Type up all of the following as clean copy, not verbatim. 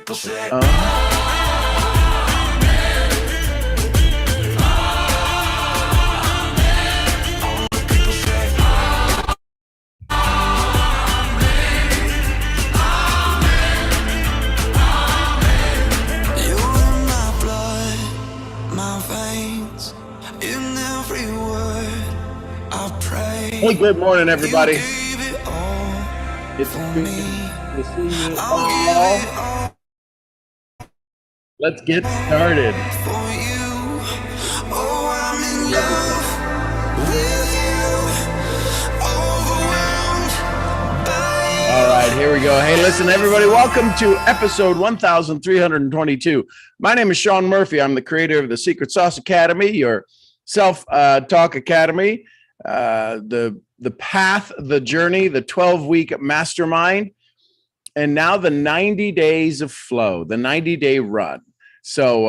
Hey, good morning, everybody. It's good to see you all. Let's get started. All right, here we go. Hey, listen, everybody, welcome to episode 1322. My name is Sean Murphy. I'm the creator of the Secret Sauce Academy, your self-talk academy, the path, the journey, the 12-week mastermind, and now the 90 days of flow, the 90-day run. So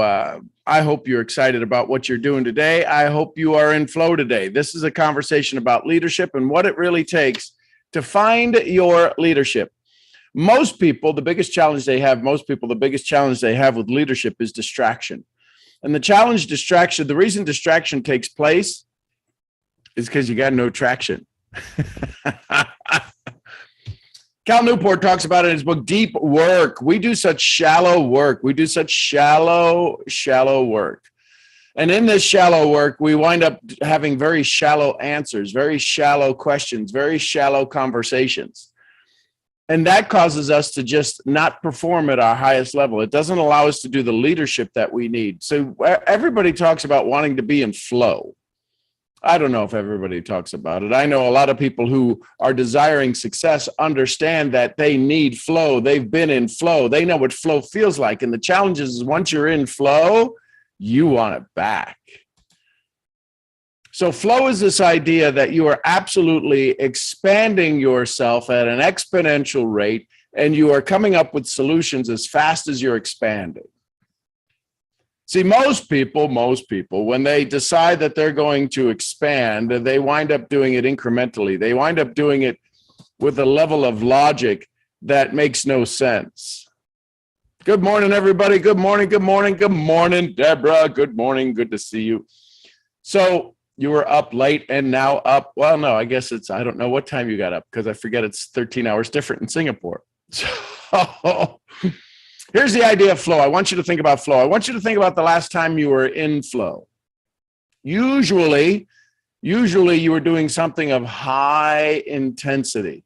I hope you're excited about what you're doing today. I hope you are in flow today. This is a conversation about leadership and what it really takes to find your leadership. Most people, the biggest challenge they have with leadership is distraction. And the reason distraction takes place is because you got no traction. Cal Newport talks about it in his book, Deep Work. We do such shallow work. We do such shallow work. And in this shallow work, we wind up having very shallow answers, very shallow questions, very shallow conversations. And that causes us to just not perform at our highest level. It doesn't allow us to do the leadership that we need. So everybody talks about wanting to be in flow. I don't know if everybody talks about it. I know a lot of people who are desiring success understand that they need flow. They've been in flow. They know what flow feels like. And the challenge is once you're in flow, you want it back. So flow is this idea that you are absolutely expanding yourself at an exponential rate, and you are coming up with solutions as fast as you're expanding. See, most people, when they decide that they're going to expand, they wind up doing it incrementally. They wind up doing it with a level of logic that makes no sense. Good morning, everybody. Good morning, Deborah. Good morning. Good to see you. So you were up late and now up. Well, no, I guess I don't know what time you got up because I forget it's 13 hours different in Singapore. So here's the idea of flow. I want you to think about flow. I want you to think about the last time you were in flow. Usually you were doing something of high intensity,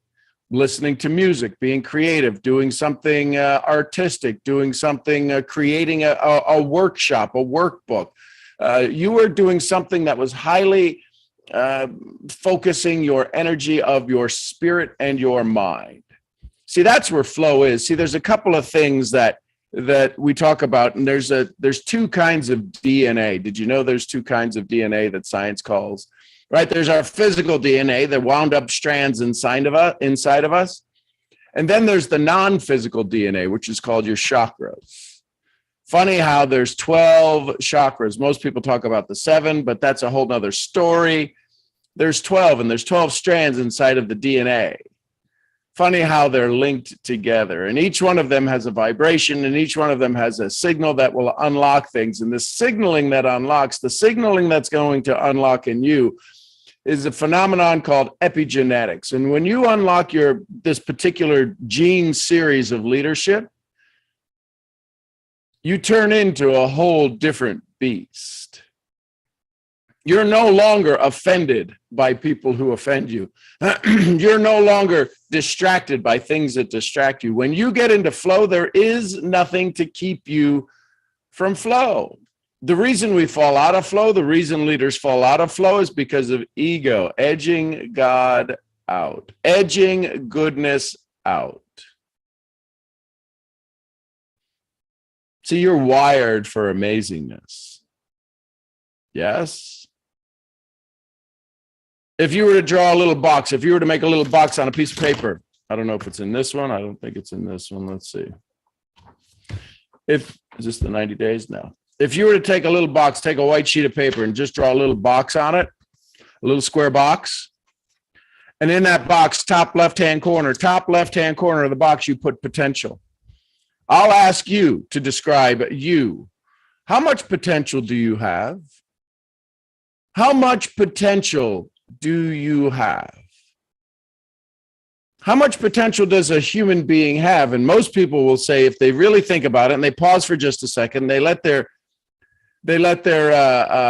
listening to music, being creative, doing something artistic, doing something, creating a workshop, a workbook. You were doing something that was highly focusing your energy of your spirit and your mind. See, that's where flow is. See, there's a couple of things that we talk about, and there's two kinds of DNA. Did you know there's two kinds of DNA that science calls? Right? There's our physical DNA, the wound up strands inside of us. And then there's the non-physical DNA, which is called your chakras. Funny how there's 12 chakras. Most people talk about the 7, but that's a whole nother story. There's 12, and there's 12 strands inside of the DNA. Funny how they're linked together, and each one of them has a vibration, and each one of them has a signal that will unlock things. And the signaling that's going to unlock in you is a phenomenon called epigenetics. And when you unlock this particular gene series of leadership, you turn into a whole different beast. You're no longer offended by people who offend you. You're no longer distracted by things that distract you. When you get into flow, there is nothing to keep you from flow. The reason we fall out of flow, the reason leaders fall out of flow is because of ego, edging God out, edging goodness out. See, you're wired for amazingness. Yes? If you were to draw a little box, if you were to make a little box on a piece of paper, I don't know if it's in this one. I don't think it's in this one. Let's see. Is this the 90 days? No. If you were to take a little box, take a white sheet of paper and just draw a little box on it, a little square box. And in that box, top left-hand corner of the box, you put potential. I'll ask you to describe you. How much potential do you have? How much potential do you have? How much potential does a human being have? And most people will say, if they really think about it and they pause for just a second, they let their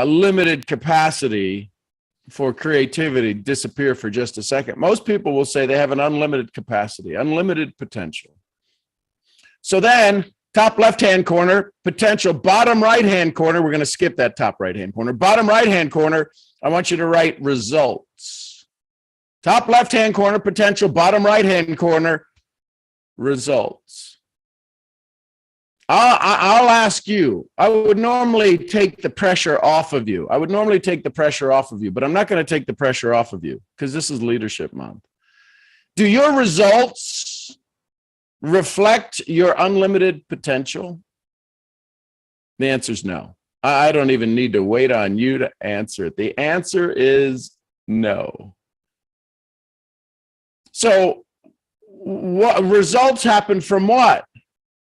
limited capacity for creativity disappear for just a second. Most people will say they have an unlimited capacity, unlimited potential. So then, top left-hand corner, potential. Bottom right-hand corner, we're going to skip that top right-hand corner. Bottom right-hand corner, I want you to write results. Top left-hand corner, potential. Bottom right-hand corner, results. I'll ask you. I would normally take the pressure off of you. But I'm not going to take the pressure off of you because this is Leadership Month. Do your results reflect your unlimited potential? The answer is no. I don't even need to wait on you to answer it. The answer is no. So what results happen from what?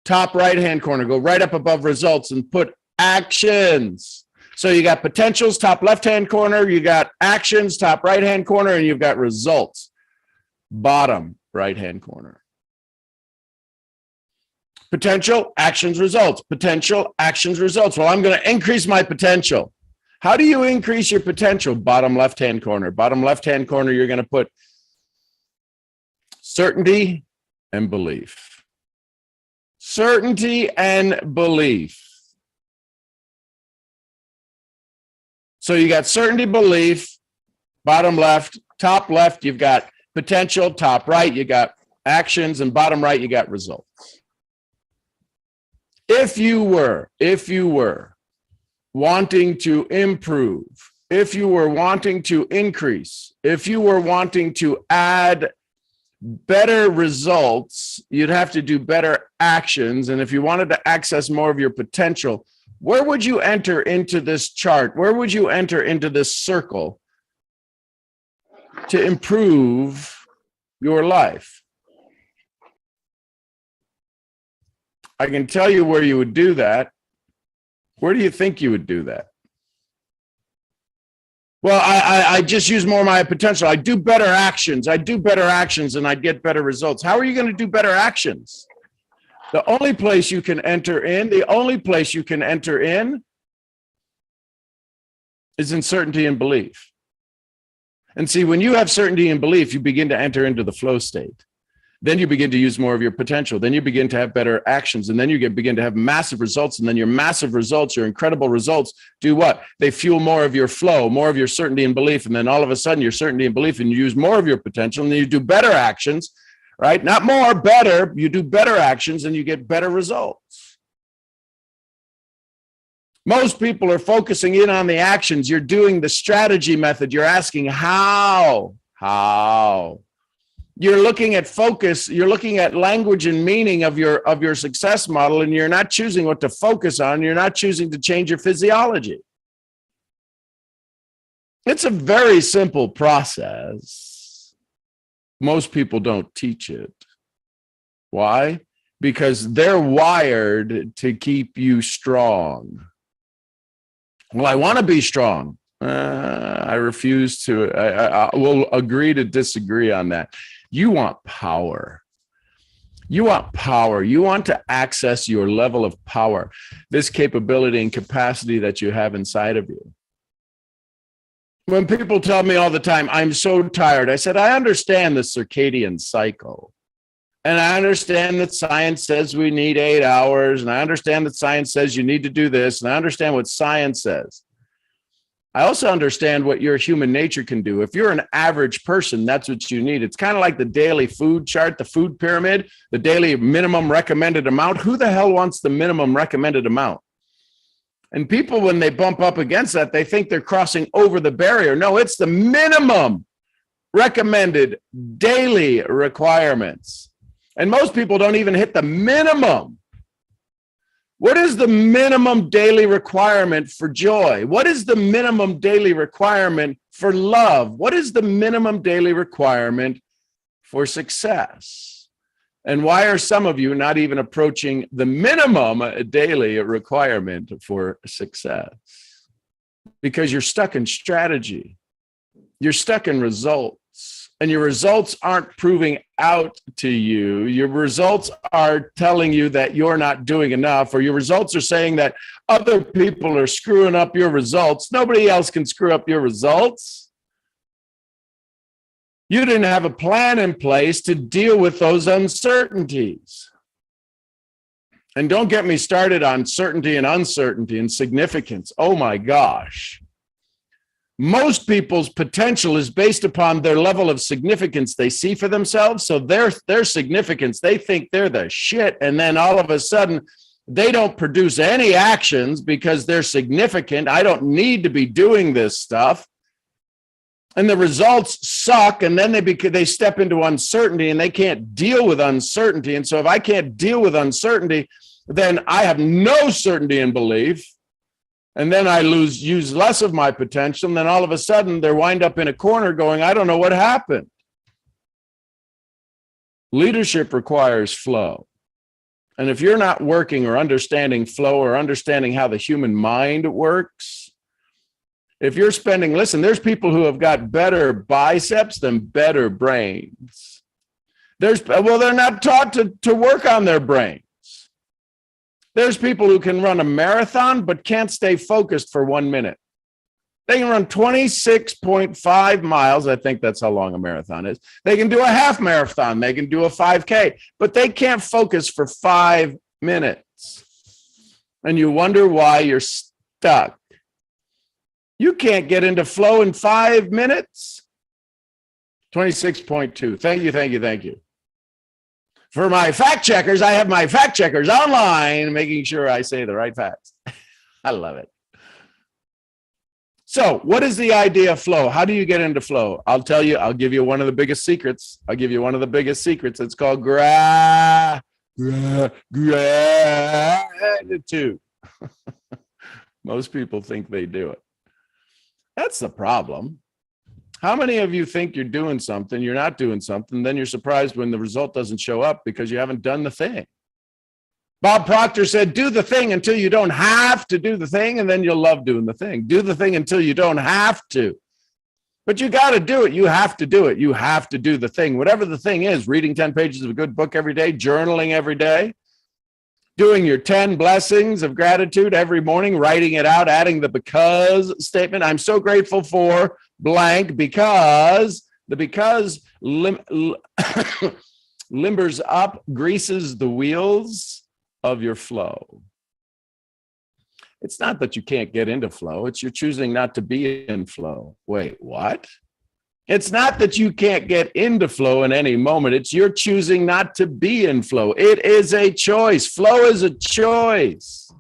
Top right-hand corner, go right up above results and put actions. So you got potentials, top left-hand corner, you got actions, top right-hand corner, and you've got results, bottom right-hand corner. Potential, actions, results. Potential, actions, results. Well, I'm going to increase my potential. How do you increase your potential? Bottom left-hand corner. Bottom left-hand corner, you're going to put certainty and belief. Certainty and belief. So you got certainty, belief, bottom left, top left, you've got potential, top right, you got actions, and bottom right, you got results. If you were wanting to improve, if you were wanting to increase, if you were wanting to add better results, you'd have to do better actions. And if you wanted to access more of your potential, where would you enter into this chart? Where would you enter into this circle to improve your life? I can tell you where you would do that. Where do you think you would do that? Well, I just use more of my potential. I do better actions. And I'd get better results. How are you going to do better actions? The only place you can enter in is in certainty and belief. And see, when you have certainty and belief, you begin to enter into the flow state. Then you begin to use more of your potential. Then you begin to have better actions. And then you begin to have massive results. And then your massive results, your incredible results, do what? They fuel more of your flow, more of your certainty and belief. And then all of a sudden, your certainty and belief, and you use more of your potential. And then you do better actions, right? Not more, better. You do better actions and you get better results. Most people are focusing in on the actions. You're doing the strategy method. You're asking how. You're looking at focus, you're looking at language and meaning of your success model, and you're not choosing what to focus on. You're not choosing to change your physiology. It's a very simple process. Most people don't teach it. Why? Because they're wired to keep you strong. Well, I want to be strong. I refuse to. I will agree to disagree on that. You want power. You want power. You want to access your level of power, this capability and capacity that you have inside of you. When people tell me all the time, I'm so tired, I said, I understand the circadian cycle. And I understand that science says we need 8 hours. And I understand that science says you need to do this. And I understand what science says. I also understand what your human nature can do. If you're an average person, that's what you need. It's kind of like the daily food chart, the food pyramid, the daily minimum recommended amount. Who the hell wants the minimum recommended amount? And people, when they bump up against that, they think they're crossing over the barrier. No, it's the minimum recommended daily requirements. And most people don't even hit the minimum. What is the minimum daily requirement for joy? What is the minimum daily requirement for love? What is the minimum daily requirement for success? And why are some of you not even approaching the minimum daily requirement for success? Because you're stuck in strategy. You're stuck in results. And your results aren't proving out to you. Your results are telling you that you're not doing enough, or your results are saying that other people are screwing up your results. Nobody else can screw up your results. You didn't have a plan in place to deal with those uncertainties. And don't get me started on certainty and uncertainty and significance. Oh my gosh. Most people's potential is based upon their level of significance they see for themselves. So their significance, they think they're the shit. And then all of a sudden, they don't produce any actions because they're significant. I don't need to be doing this stuff. And the results suck. And then they step into uncertainty and they can't deal with uncertainty. And so if I can't deal with uncertainty, then I have no certainty in belief. And then I use less of my potential. And then all of a sudden they wind up in a corner going, I don't know what happened. Leadership requires flow. And if you're not working or understanding flow or understanding how the human mind works, if you're listen, there's people who have got better biceps than better brains. They're not taught to work on their brain. There's people who can run a marathon, but can't stay focused for 1 minute. They can run 26.5 miles. I think that's how long a marathon is. They can do a half marathon. They can do a 5K, but they can't focus for 5 minutes. And you wonder why you're stuck. You can't get into flow in 5 minutes. 26.2. Thank you. For my fact checkers, I have my fact checkers online, making sure I say the right facts. I love it. So what is the idea of flow? How do you get into flow? I'll tell you, I'll give you one of the biggest secrets. It's called gratitude. Most people think they do it. That's the problem. How many of you think you're doing something, you're not doing something, then you're surprised when the result doesn't show up because you haven't done the thing? Bob Proctor said, do the thing until you don't have to do the thing, and then you'll love doing the thing. Do the thing until you don't have to. But you got to do it. You have to do it. You have to do the thing. Whatever the thing is, reading 10 pages of a good book every day, journaling every day, doing your 10 blessings of gratitude every morning, writing it out, adding the because statement. I'm so grateful for blank because limbers up, greases the wheels of your flow. It's not that you can't get into flow. It's you're choosing not to be in flow. Wait, what? It's not that you can't get into flow in any moment. It's you're choosing not to be in flow. It is a choice. Flow is a choice.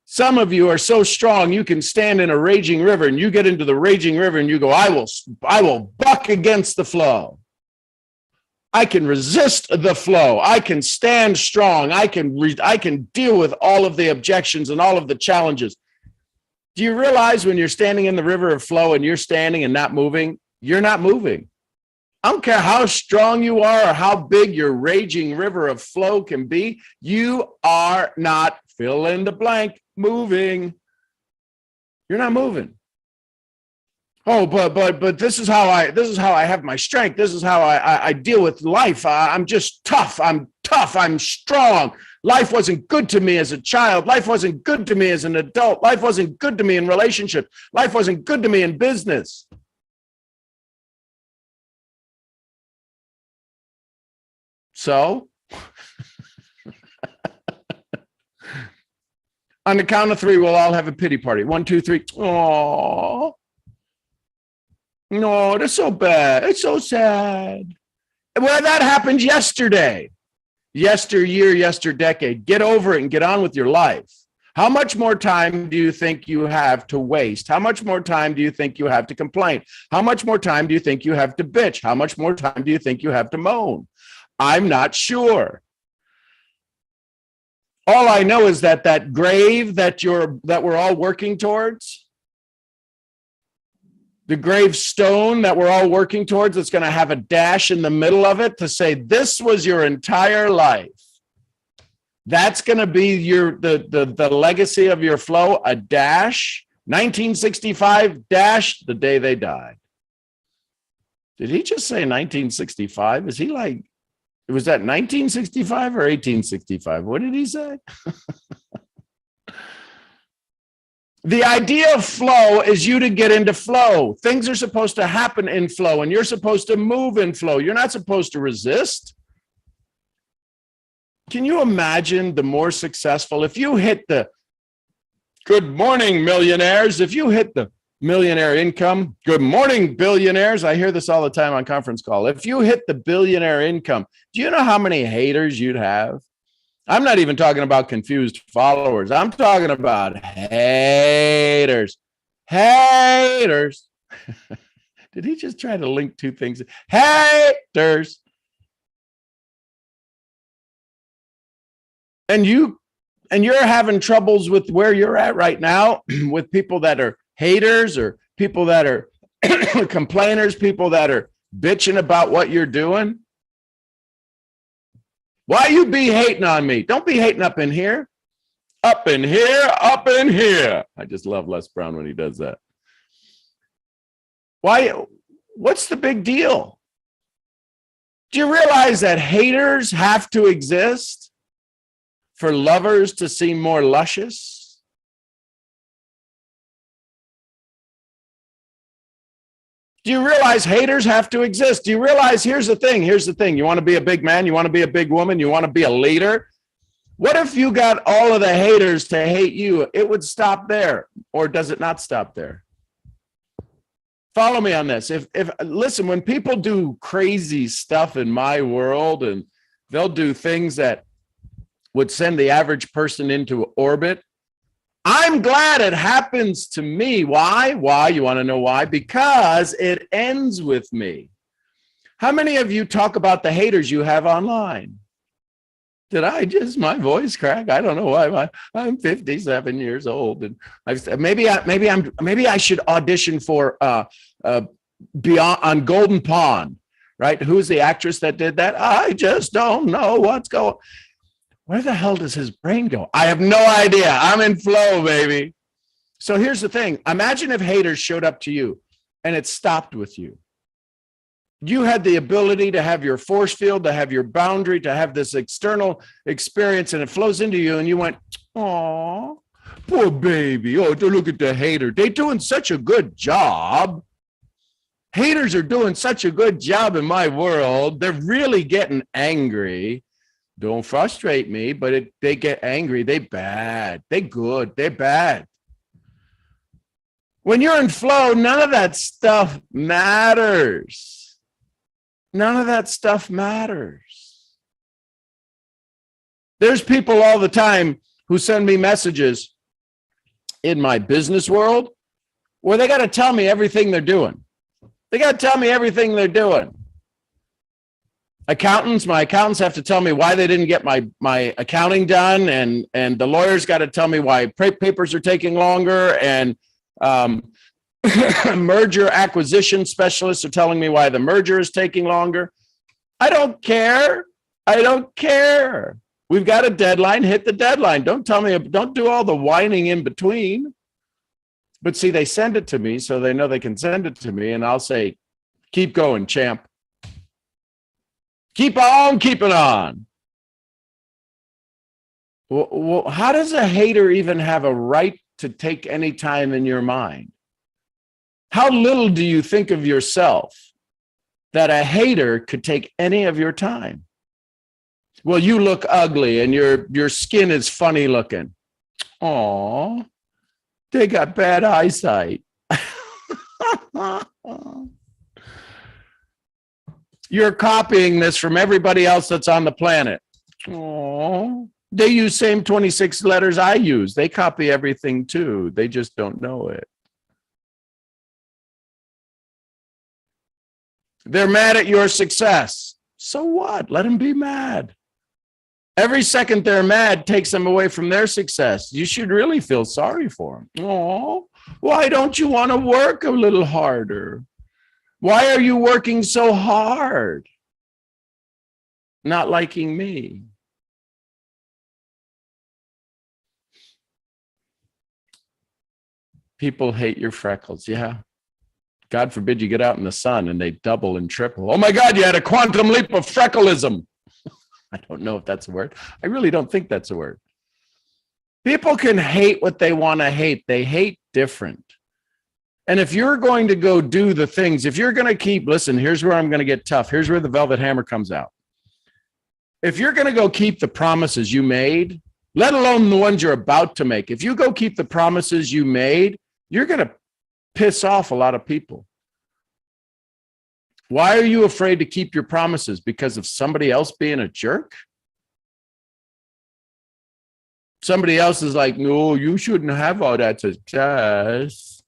Some of you are so strong, you can stand in a raging river and you get into the raging river and you go, I will buck against the flow. I can resist the flow. I can stand strong. I can deal with all of the objections and all of the challenges. Do you realize when you're standing in the river of flow and you're standing and not moving, you're not moving? I don't care how strong you are or how big your raging river of flow can be, you are not, fill in the blank, moving. You're not moving. Oh, but this is how I have my strength. This is how I deal with life. I'm just tough. I'm strong. Life wasn't good to me as a child. Life wasn't good to me as an adult. Life wasn't good to me in relationships. Life wasn't good to me in business. So, on the count of 3, we'll all have a pity party. 1, 2, 3. Oh, no, that's so bad. It's so sad. Well, that happened yesterday, yesteryear, yesterdecade. Get over it and get on with your life. How much more time do you think you have to waste? How much more time do you think you have to complain? How much more time do you think you have to bitch? How much more time do you think you have to moan? I'm not sure. All I know is that grave that we're all working towards, the gravestone that we're all working towards, it's going to have a dash in the middle of it to say, this was your entire life. That's going to be the legacy of your flow, a dash, 1965 dash, the day they died. Did he just say 1965? Is he like, was that 1965 or 1865? What did he say? The idea of flow is you to get into flow. Things are supposed to happen in flow, and you're supposed to move in flow. You're not supposed to resist. Can you imagine the more successful, if you hit the good morning millionaires, if you hit the millionaire income, good morning billionaires, I hear this all the time on conference call. If you hit the billionaire income, do you know how many haters you'd have? I'm not even talking about confused followers. I'm talking about haters. Haters. Did he just try to link two things? Haters. And you're having troubles with where you're at right now with people that are haters or people that are complainers, people that are bitching about what you're doing. Why you be hating on me? Don't be hating up in here. Up in here, up in here. I just love Les Brown when he does that. Why? What's the big deal? Do you realize that haters have to exist for lovers to seem more luscious? Do you realize haters have to exist? Do you realize, here's the thing. You want to be a big man, you want to be a big woman, you want to be a leader. What if you got all of the haters to hate you? It would stop there. Or does it not stop there? Follow me on this. Listen, when people do crazy stuff in my world, and they'll do things that would send the average person into orbit, I'm glad it happens to me. Why? Why? You want to know why? Because it ends with me. How many of you talk about the haters you have online? Did I just, my voice crack? I don't know why. I'm 57 years old, and maybe I should audition for Beyond on Golden Pond, right? Who's the actress that did that? I just don't know what's going. Where the hell does his brain go? I have no idea. I'm in flow, baby. So here's the thing. Imagine if haters showed up to you and it stopped with you. You had the ability to have your force field, to have your boundary, to have this external experience, and it flows into you, and you went, oh, poor baby. Oh, look at the hater. They're doing such a good job. Haters are doing such a good job in my world. They're really getting angry. Don't frustrate me, but they get angry. They bad. They good. They're bad. When you're in flow, none of that stuff matters. None of that stuff matters. There's people all the time who send me messages in my business world where they got to tell me everything they're doing. They got to tell me everything they're doing. My accountants have to tell me why they didn't get my accounting done, and the lawyers got to tell me why papers are taking longer, and merger acquisition specialists are telling me why the merger is taking longer. I don't care. We've got a deadline, hit the deadline. Don't do all the whining in between. But see, they send it to me, so they know they can send it to me, and I'll say, keep going, champ. Keep on keeping on. Well, how does a hater even have a right to take any time in your mind? How little do you think of yourself that a hater could take any of your time? Well, you look ugly and your skin is funny looking. Aw, they got bad eyesight. You're copying this from everybody else that's on the planet. Oh, they use same 26 letters I use. They copy everything too. They just don't know it. They're mad at your success. So what? Let them be mad. Every second they're mad takes them away from their success. You should really feel sorry for them. Oh, Why don't you want to work a little harder? Why are you working so hard? Not liking me. People hate your freckles. Yeah. God forbid you get out in the sun and they double and triple. Oh my God, you had a quantum leap of freckleism. I don't know if that's a word. I really don't think that's a word. People can hate what they want to hate. They hate different. And if you're going to go do the things, if you're going to keep, listen, here's where I'm going to get tough. Here's where the velvet hammer comes out. If you're going to go keep the promises you made, let alone the ones you're about to make, if you go keep the promises you made, you're going to piss off a lot of people. Why are you afraid to keep your promises? Because of somebody else being a jerk? Somebody else is like, no, you shouldn't have all that success.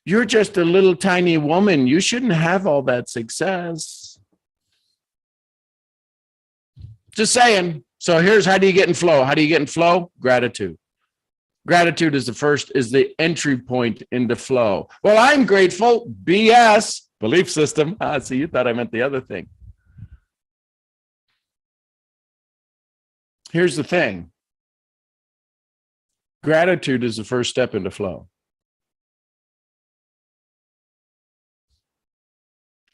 You're just a little tiny woman. You shouldn't have all that success. Just saying. So here's how do you get in flow? How do you get in flow? Gratitude. Gratitude is the entry point into flow. Well, I'm grateful. BS, belief system. See, you thought I meant the other thing. Here's the thing. Gratitude is the first step into flow.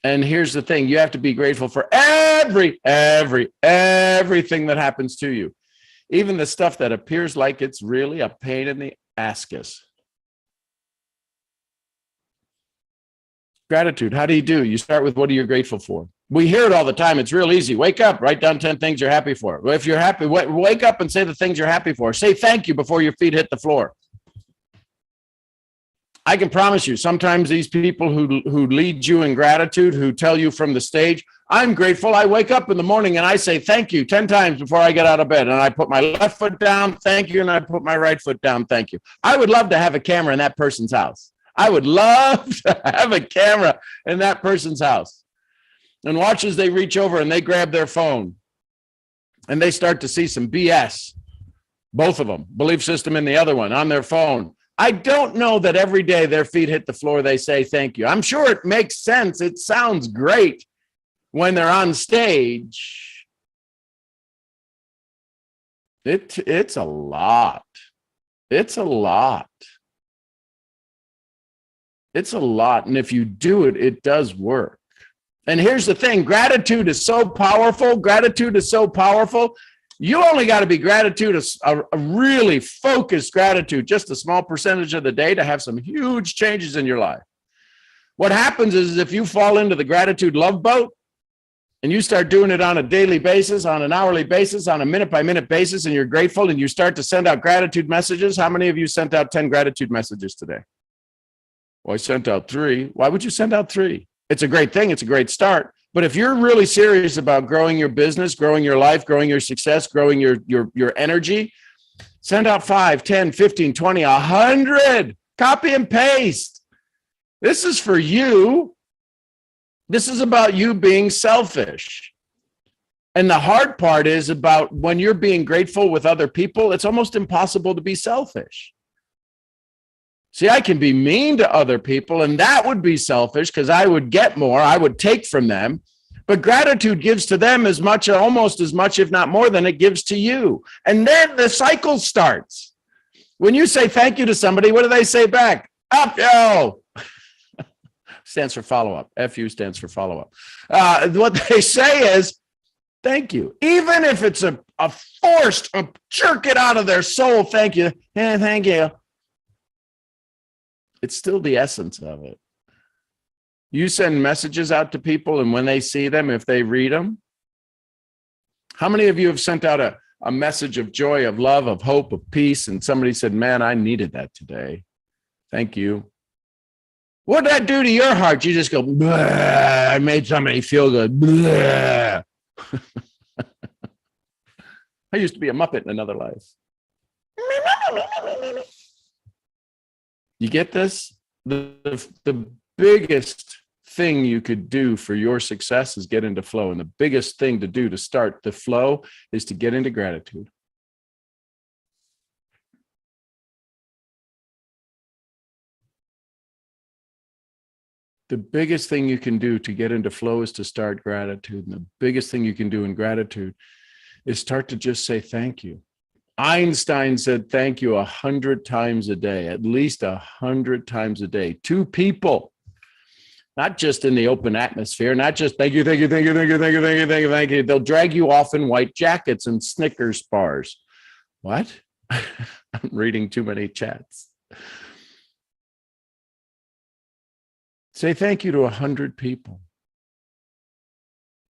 And here's the thing. You have to be grateful for everything that happens to you. Even the stuff that appears like it's really a pain in the ascus. Gratitude. How do? You start with what are you grateful for? We hear it all the time. It's real easy. Wake up, write down 10 things you're happy for. If you're happy, wake up and say the things you're happy for. Say thank you before your feet hit the floor. I can promise you, sometimes these people who lead you in gratitude, who tell you from the stage, I'm grateful. I wake up in the morning and I say thank you 10 times before I get out of bed. And I put my left foot down, thank you. And I put my right foot down, thank you. I would love to have a camera in that person's house. I would love to have a camera in that person's house. And watch as they reach over and they grab their phone and they start to see some BS. Both of them, belief system and the other one, on their phone. I don't know that every day their feet hit the floor, they say thank you. I'm sure it makes sense. It sounds great when they're on stage. It's a lot. It's a lot. It's a lot. And if you do it, it does work. And here's the thing. Gratitude is so powerful. Gratitude is so powerful. You only got to be gratitude, a really focused gratitude, just a small percentage of the day to have some huge changes in your life. What happens is if you fall into the gratitude love boat and you start doing it on a daily basis, on an hourly basis, on a minute by minute basis, and you're grateful and you start to send out gratitude messages. How many of you sent out 10 gratitude messages today? Well, I sent out 3. Why would you send out 3? It's a great thing. It's a great start. But if you're really serious about growing your business, growing your life, growing your success, growing your energy, send out 5, 10, 15, 20, 100. Copy and paste. This is for you. This is about you being selfish. And the hard part is about when you're being grateful with other people, it's almost impossible to be selfish. See, I can be mean to other people, and that would be selfish because I would get more. I would take from them. But gratitude gives to them as much, almost as much, if not more, than it gives to you. And then the cycle starts. When you say thank you to somebody, what do they say back? Up, yo. Stands for follow-up. FU stands for follow-up. What they say is, thank you. Even if it's a forced, jerk it out of their soul, thank you. Yeah, thank you. It's still the essence of it. You send messages out to people, and when they see them, if they read them, how many of you have sent out a message of joy, of love, of hope, of peace, and somebody said, man, I needed that today. Thank you. What did that do to your heart? You just go, I made somebody feel good. I used to be a Muppet in another life. You get this? The biggest thing you could do for your success is get into flow. And the biggest thing to do to start the flow is to get into gratitude. The biggest thing you can do to get into flow is to start gratitude. And the biggest thing you can do in gratitude is start to just say thank you. Einstein said thank you 100 times a day, at least 100 times a day, to people, not just in the open atmosphere, not just thank you, thank you, thank you, thank you, thank you, thank you, thank you, thank you. They'll drag you off in white jackets and Snickers bars. What? I'm reading too many chats. Say thank you to 100 people.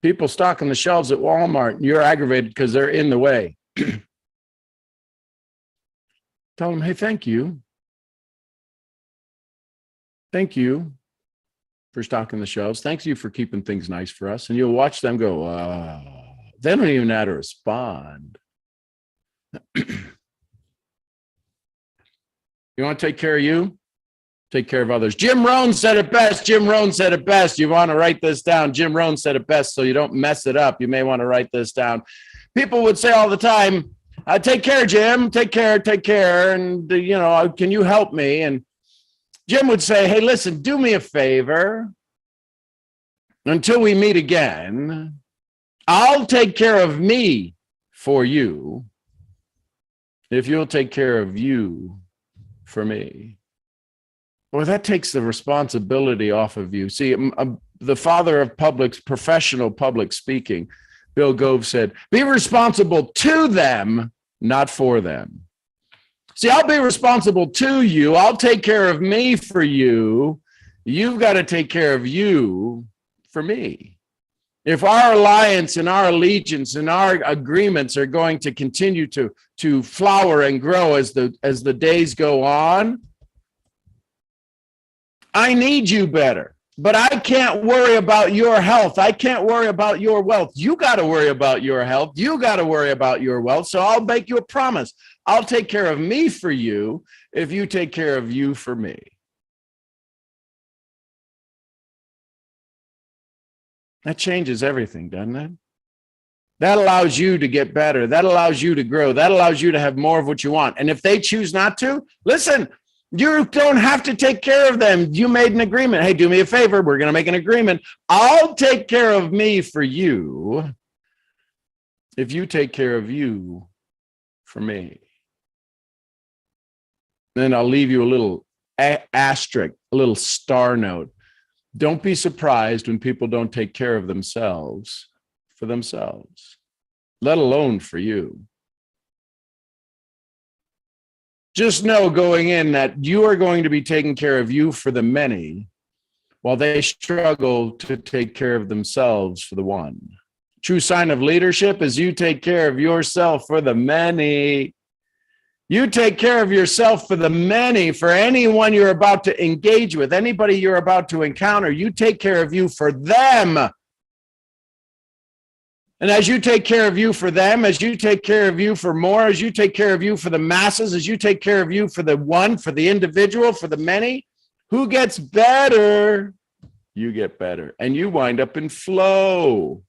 People stocking the shelves at Walmart, and you're aggravated because they're in the way. Tell them, hey, thank you. Thank you for stocking the shelves. Thank you for keeping things nice for us. And you'll watch them go, they don't even know how to respond. You want to take care of you? Take care of others. Jim Rohn said it best. Jim Rohn said it best. You want to write this down. Jim Rohn said it best, so you don't mess it up. You may want to write this down. People would say all the time, take care, Jim. Take care. And, can you help me? And Jim would say, hey, listen, do me a favor. Until we meet again, I'll take care of me for you if you'll take care of you for me. Well, that takes the responsibility off of you. See, the father of professional public speaking, Bill Gove, said, be responsible to them, not for them. See, I'll be responsible to you. I'll take care of me for you. You've got to take care of you for me. If our alliance and our allegiance and our agreements are going to continue to flower and grow as the days go on, I need you better, but I can't worry about your health. I can't worry about your wealth. You got to worry about your health. You got to worry about your wealth. So I'll make you a promise. I'll take care of me for you if you take care of you for me. That changes everything, doesn't it? That allows you to get better. That allows you to grow. That allows you to have more of what you want. And if they choose not to, listen, you don't have to take care of them. You made an agreement. Hey, do me a favor. We're going to make an agreement. I'll take care of me for you if you take care of you for me. Then I'll leave you a little asterisk, a little star note. Don't be surprised when people don't take care of themselves for themselves, let alone for you. Just know going in that you are going to be taking care of you for the many while they struggle to take care of themselves for the one. True sign of leadership is you take care of yourself for the many. You take care of yourself for the many, for anyone you're about to engage with, anybody you're about to encounter. You take care of you for them. And as you take care of you for them, as you take care of you for more, as you take care of you for the masses, as you take care of you for the one, for the individual, for the many, who gets better? You get better. And you wind up in flow.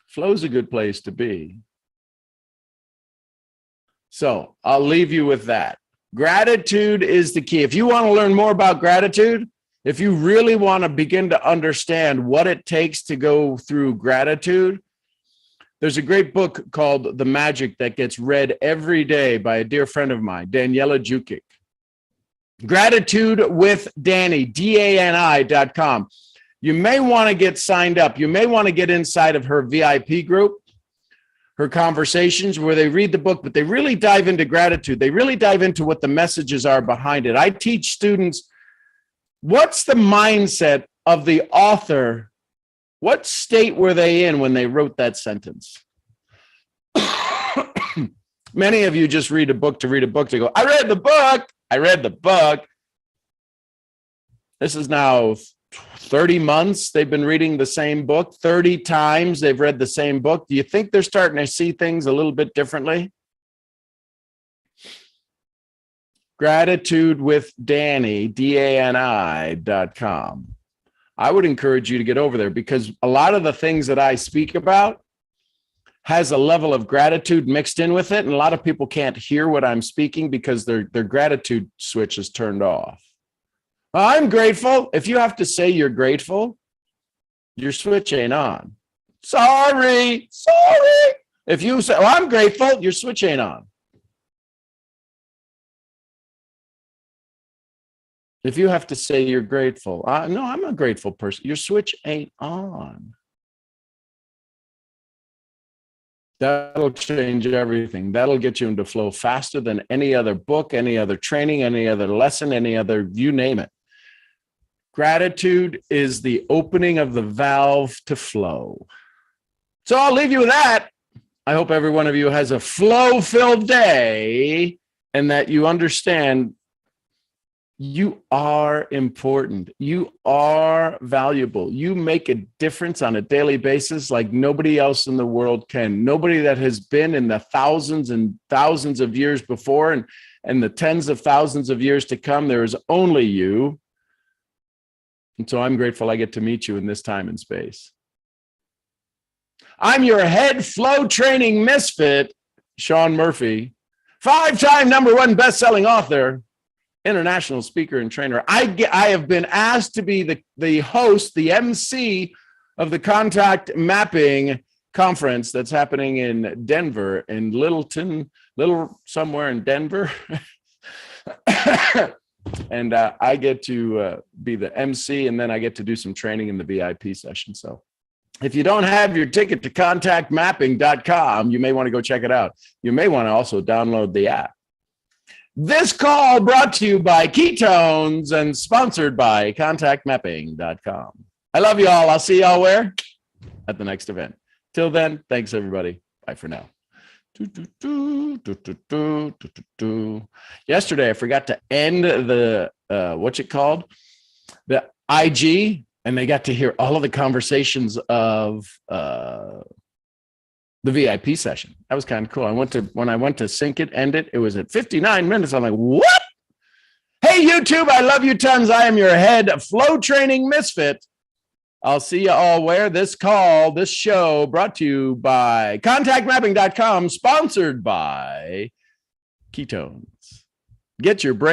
Flow's a good place to be. So I'll leave you with that. Gratitude is the key. If you want to learn more about gratitude, if you really want to begin to understand what it takes to go through gratitude, there's a great book called The Magic that gets read every day by a dear friend of mine, Daniela Jukic. Gratitude with Danny, DANI.com. You may want to get signed up. You may want to get inside of her VIP group, her conversations where they read the book, but they really dive into gratitude. They really dive into what the messages are behind it. I teach students, what's the mindset of the author? What state were they in when they wrote that sentence? Many of you just read a book to go, I read the book. This is now 30 months they've been reading the same book. 30 times they've read the same book. Do you think they're starting to see things a little bit differently? Gratitude with Danny, DANI.com. I would encourage you to get over there because a lot of the things that I speak about has a level of gratitude mixed in with it. And a lot of people can't hear what I'm speaking because their gratitude switch is turned off. I'm grateful. If you have to say you're grateful, your switch ain't on. Sorry. If you say, well, I'm grateful, your switch ain't on. If you have to say you're grateful, no, I'm a grateful person, your switch ain't on. That'll change everything. That'll get you into flow faster than any other book, any other training, any other lesson, any other, you name it. Gratitude is the opening of the valve to flow. So I'll leave you with that. I hope every one of you has a flow-filled day and that you understand you are important. You are valuable. You make a difference on a daily basis like nobody else in the world can. Nobody that has been in the thousands and thousands of years before and the tens of thousands of years to come. There is only you. And so I'm grateful I get to meet you in this time and space. I'm your head flow training misfit, Sean Murphy, 5-time #1 best-selling author, international speaker and trainer. I have been asked to be the host, the MC of the Contact Mapping Conference that's happening in Denver, in somewhere in Denver. And I get to be the MC, and then I get to do some training in the VIP session. So if you don't have your ticket to contactmapping.com, you may want to go check it out. You may want to also download the app. This call brought to you by Ketones and sponsored by contactmapping.com. I love you all. I'll see y'all where? At the next event. Till then, thanks everybody. Bye for now. Yesterday, I forgot to end the, the IG, and they got to hear all of the conversations of the VIP session. That was kind of cool. When I went to sync it, end it, it was at 59 minutes. I'm like, what? Hey, YouTube, I love you tons. I am your head flow training misfit. I'll see you all where? This show brought to you by contactmapping.com, sponsored by Ketones. Get your brain